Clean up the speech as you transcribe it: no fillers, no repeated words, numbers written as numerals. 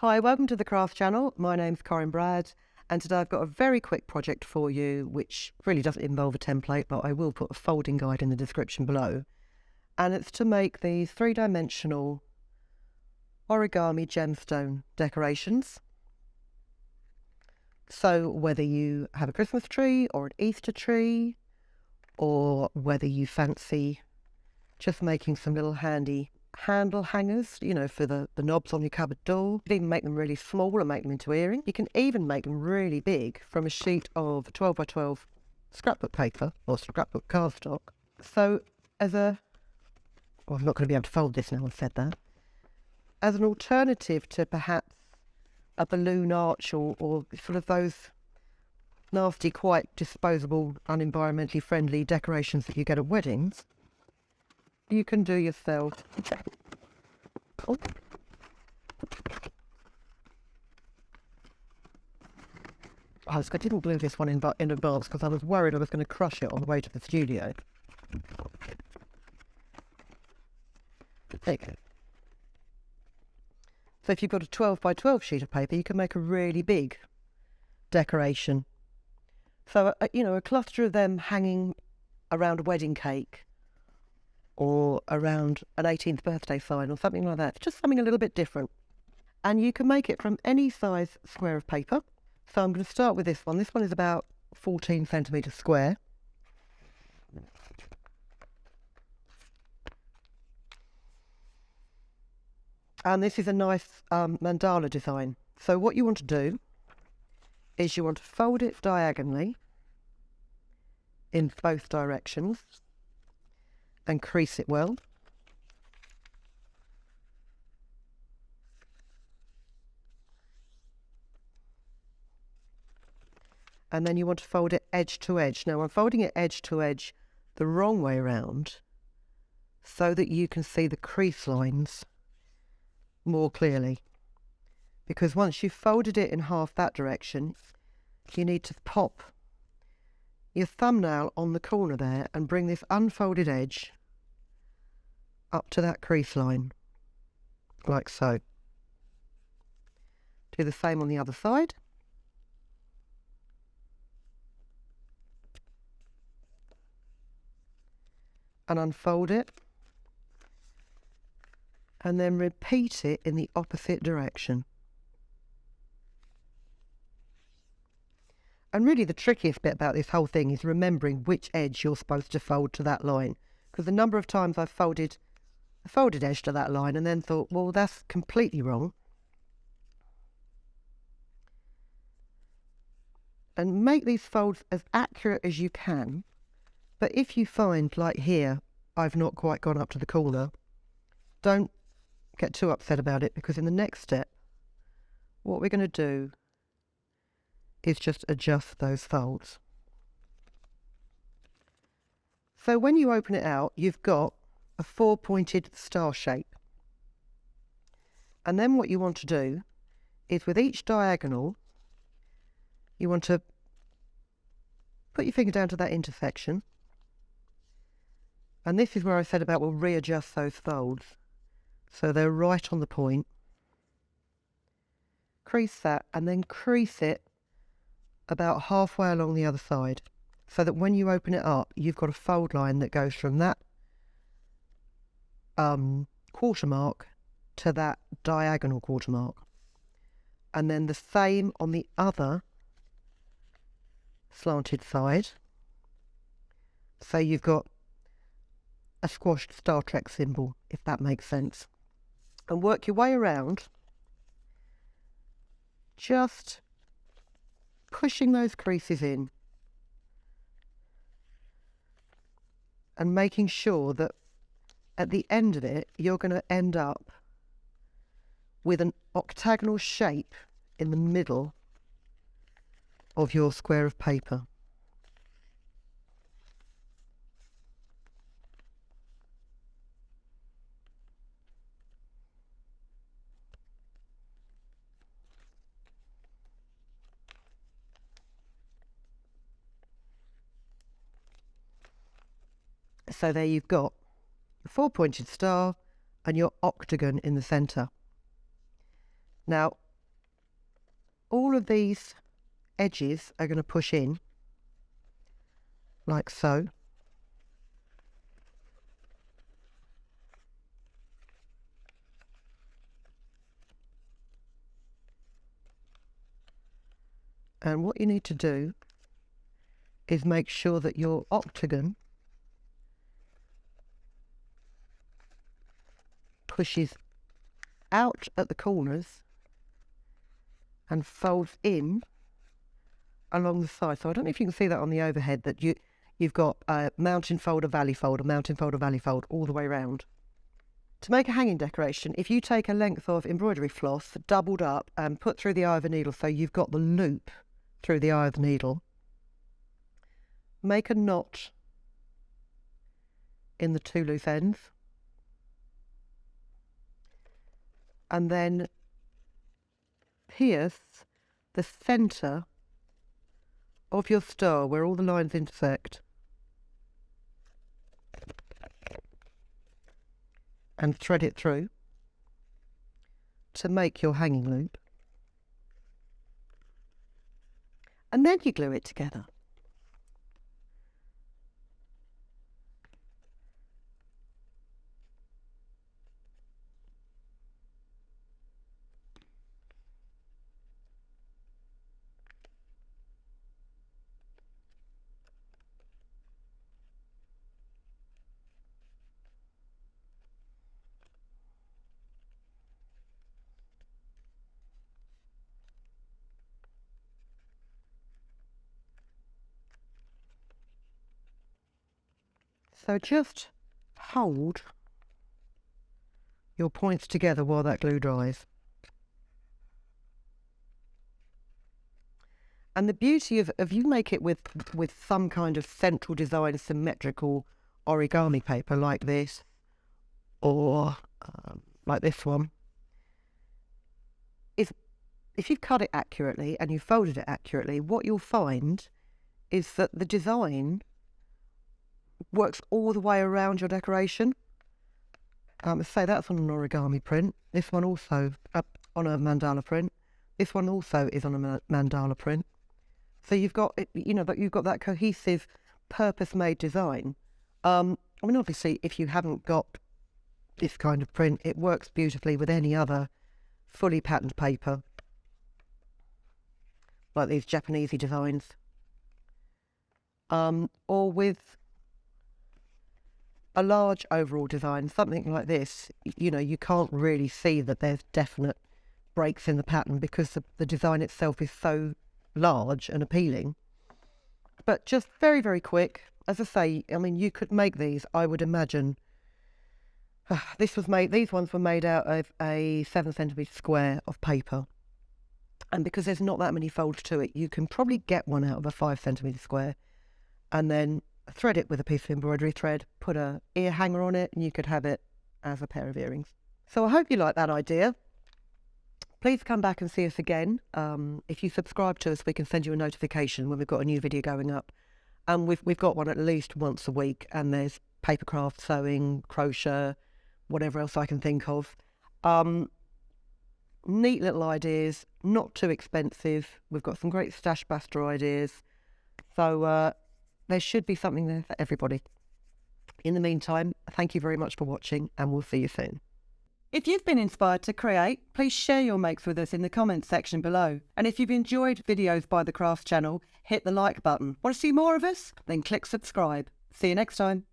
Hi, welcome to the Craft channel. My name's Corinne Brad, and today I've got a very quick project for you, which really doesn't involve a template, but I will put a folding guide in the description below. And it's to make these three-dimensional origami gemstone decorations. So whether you have a Christmas tree or an Easter tree, or whether you fancy just making some little handy handle hangers, for the knobs on your cupboard door. You can even make them really small and make them into earrings. You can even make them really big from a sheet of 12 by 12 scrapbook paper or scrapbook cardstock. So I'm not going to be able to fold this now I've said that. As an alternative to perhaps a balloon arch or sort of those nasty, quite disposable, unenvironmentally friendly decorations that you get at weddings, you can do yourself. Oh. I didn't glue this one in advance because I was worried I was going to crush it on the way to the studio. There you go. So if you've got a 12 by 12 sheet of paper, you can make a really big decoration. So, a cluster of them hanging around a wedding cake or around an 18th birthday sign or something like that. Just something a little bit different. And you can make it from any size square of paper. So I'm going to start with this one. This one is about 14 centimetres square. And this is a nice mandala design. So what you want to do is you want to fold it diagonally in both directions and crease it well. And then you want to fold it edge to edge. Now I'm folding it edge to edge the wrong way around so that you can see the crease lines more clearly. Because once you've folded it in half that direction, you need to pop your thumbnail on the corner there and bring this unfolded edge up to that crease line, like so. Do the same on the other side. And unfold it. And then repeat it in the opposite direction. And really the trickiest bit about this whole thing is remembering which edge you're supposed to fold to that line. Because the number of times I've folded a folded edge to that line and then thought, well, that's completely wrong. And make these folds as accurate as you can. But if you find, like here, I've not quite gone up to the corner, don't get too upset about it, because in the next step, what we're going to do is just adjust those folds. So when you open it out, you've got a 4-pointed star shape. And then what you want to do is with each diagonal, you want to put your finger down to that intersection. And this is where I said about we'll readjust those folds. So they're right on the point. Crease that and then crease it about halfway along the other side, so that when you open it up, you've got a fold line that goes from that quarter mark to that diagonal quarter mark. And then the same on the other slanted side. So you've got a squashed Star Trek symbol, if that makes sense. And work your way around, just pushing those creases in and making sure that at the end of it, you're going to end up with an octagonal shape in the middle of your square of paper. So there you've got a 4-pointed star and your octagon in the centre. Now, all of these edges are going to push in like so. And what you need to do is make sure that your octagon pushes out at the corners and folds in along the side. So I don't know if you can see that on the overhead, that you've got a mountain fold, a valley fold, a mountain fold, a valley fold, all the way around. To make a hanging decoration, if you take a length of embroidery floss, doubled up, and put through the eye of a needle so you've got the loop through the eye of the needle, make a knot in the two loose ends, and then pierce the centre of your star where all the lines intersect, and thread it through to make your hanging loop, and then you glue it together. So just hold your points together while that glue dries. And the beauty of you make it with some kind of central design symmetrical origami paper like this, or like this one, is if you've cut it accurately and you've folded it accurately, what you'll find is that the design works all the way around your decoration. Say that's on an origami print. This one also on a mandala print. This one also is on a mandala print. So you've got, you've got that cohesive, purpose-made design. I mean, obviously, if you haven't got this kind of print, it works beautifully with any other fully patterned paper, like these Japanesey designs, or with a large overall design, something like this. You can't really see that there's definite breaks in the pattern because the design itself is so large and appealing. But just very, very quick. As I say, I mean, you could make these, I would imagine. These ones were made out of a 7 centimetre square of paper. And because there's not that many folds to it, you can probably get one out of a 5 centimetre square, and then thread it with a piece of embroidery thread, put a ear hanger on it, and you could have it as a pair of earrings. So I hope you like that idea. Please come back and see us again. If you subscribe to us, we can send you a notification when we've got a new video going up. And we've got one at least once a week, and there's papercraft, sewing, crochet, whatever else I can think of. Neat little ideas, not too expensive. We've got some great stash baster ideas. So there should be something there for everybody. In the meantime, thank you very much for watching, and we'll see you soon. If you've been inspired to create, please share your makes with us in the comments section below. And if you've enjoyed videos by the Crafts channel, hit the like button. Want to see more of us? Then click subscribe. See you next time.